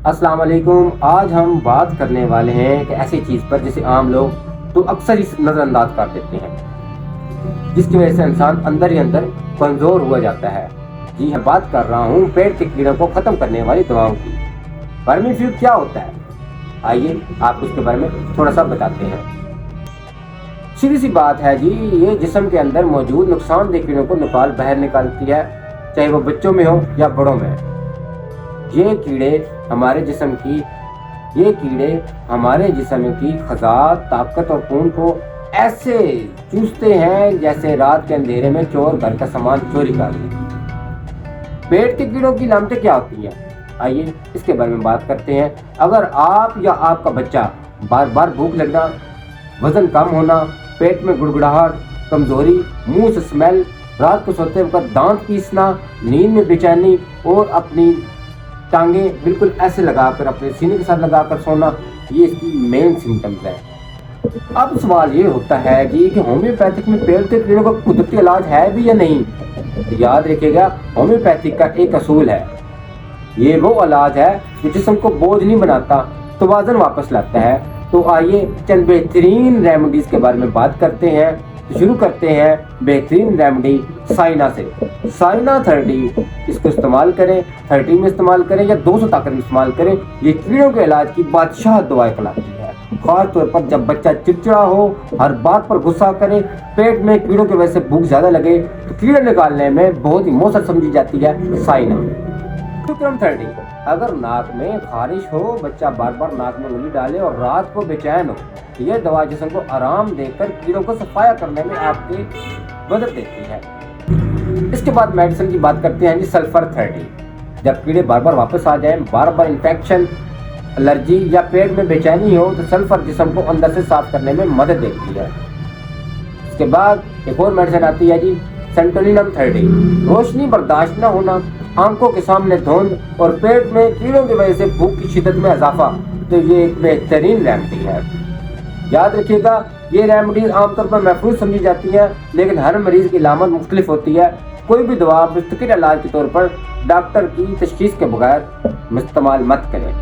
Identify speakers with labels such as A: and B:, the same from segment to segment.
A: السلام علیکم۔ آج ہم بات کرنے والے ہیں ایک ایسی چیز پر جسے عام لوگ تو اکثر اس نظر انداز کر دیتے ہیں، جس کی وجہ سے انسان اندر ہی اندر کمزور ہوا جاتا ہے۔ جی ہاں، بات کر رہا ہوں پیٹ کے کیڑوں کو ختم کرنے والی دواؤں کی۔ ورمی فلو کیا ہوتا ہے؟ آئیے آپ اس کے بارے میں تھوڑا سا بتاتے ہیں۔ سیدھی سی بات ہے جی، یہ جسم کے اندر موجود نقصان دہ کیڑوں کو باہر نکالتی ہے، چاہے وہ بچوں میں ہو یا بڑوں میں۔ یہ کیڑے ہمارے جسم کی غذا، طاقت اور خون کو ایسے چوستے ہیں جیسے رات کے اندھیرے میں چور گھر کا سامان چوری کر لے۔ پیٹ کے کیڑوں کی علامتیں کیا ہوتی ہیں؟ آئیے اس کے بارے میں بات کرتے ہیں۔ اگر آپ یا آپ کا بچہ بار بار بھوک لگنا، وزن کم ہونا، پیٹ میں گڑگڑاہٹ، کمزوری، منہ سے اسمیل، رات کو سوتے وقت دانت پیسنا، نیند میں بے چینی اور اپنی ٹانگیں بالکل ایسے لگا کر اپنے سینے کے ساتھ لگا کر سونا، یہ اس کی مین سمٹمز ہیں۔ اب سوال یہ ہوتا ہے جی کہ ہومیوپیتھک میں پیٹ کے کیڑوں کا قدرتی علاج ہے بھی یا نہیں؟ یاد رکھیے گا، ہومیوپیتھک کا ایک اصول ہے، یہ وہ علاج ہے جو جسم کو بوجھ نہیں بناتا، توازن واپس لاتا ہے۔ تو آئیے چند بہترین ریمیڈیز کے بارے میں بات کرتے ہیں۔ شروع کرتے ہیں بہترین ریمیڈی سائنا سے۔ سائنا 30 اس کو استعمال کریں، 30 میں استعمال کریں یا 200 طاقت میں استعمال کریں۔ یہ کیڑوں کے علاج کی بادشاہ دوائی کہلاتی ہے، خاص طور پر جب بچہ چڑچڑا ہو، ہر بات پر غصہ کرے، پیٹ میں کیڑوں کی وجہ سے بھوک زیادہ لگے، تو کیڑے نکالنے میں بہت ہی مؤثر سمجھی جاتی ہے سائنا۔ شکرم 30 اگر ناک میں خارش ہو، بچہ بار بار ناک میں انگلی ڈالے اور رات کو بے چین ہو، یہ دوا جسم کو آرام دے کر کیڑوں کو صفایا کرنے میں آپ کی مدد دیتی ہے۔ اس کے بعد میڈیسن کی بات کرتے ہیں جی، سلفر 30۔ جب کیڑے بار بار واپس آ جائیں، بار بار انفیکشن، الرجی یا پیٹ میں بے چینی ہو، تو سلفر جسم کو اندر سے صاف کرنے میں مدد دیتی ہے۔ اس کے بعد ایک اور میڈیسن آتی ہے جی، سینٹولینم 30۔ روشنی برداشت نہ ہونا، آنکھوں کے سامنے دھند اور پیٹ میں کیڑوں کی وجہ سے بھوک کی شدت میں اضافہ، تو یہ ایک بہترین ریمیڈی ہے۔ یاد رکھیے گا، یہ ریمیڈیز عام طور پر محفوظ سمجھی جاتی ہیں، لیکن ہر مریض کی علامت مختلف ہوتی ہے۔ کوئی بھی دوا مستقل علاج کے طور پر ڈاکٹر کی تشخیص کے بغیر استعمال مت کریں۔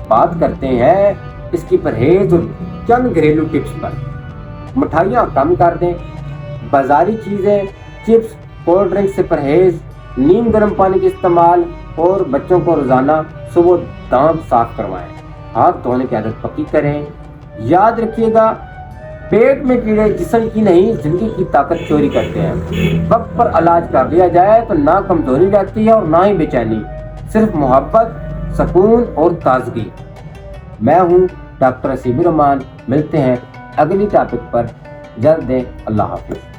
A: بات کرتے ہیں اس کی پرہیز اور چند گھریلو ٹپس پر۔ مٹھائیاں کم کر دیں، بازاری چیزیں، چپس، کولڈ ڈرنک سے پرہیز، نیم گرم پانی کے استعمال، اور بچوں کو روزانہ صبح دانت صاف کروائیں۔ ہاتھ دھونے کی عادت پکی کریں۔ یاد رکھیے گا، پیٹ میں کیڑے جسم کی نہیں زندگی کی طاقت چوری کرتے ہیں۔ وقت پر علاج کر لیا جائے تو نہ کمزوری رہتی ہے اور نہ ہی بے چینی، صرف محبت، سکون اور تازگی۔ میں ہوں ڈاکٹر اسیب الرحمان، ملتے ہیں اگلی ٹاپک پر جلد۔ اللہ حافظ۔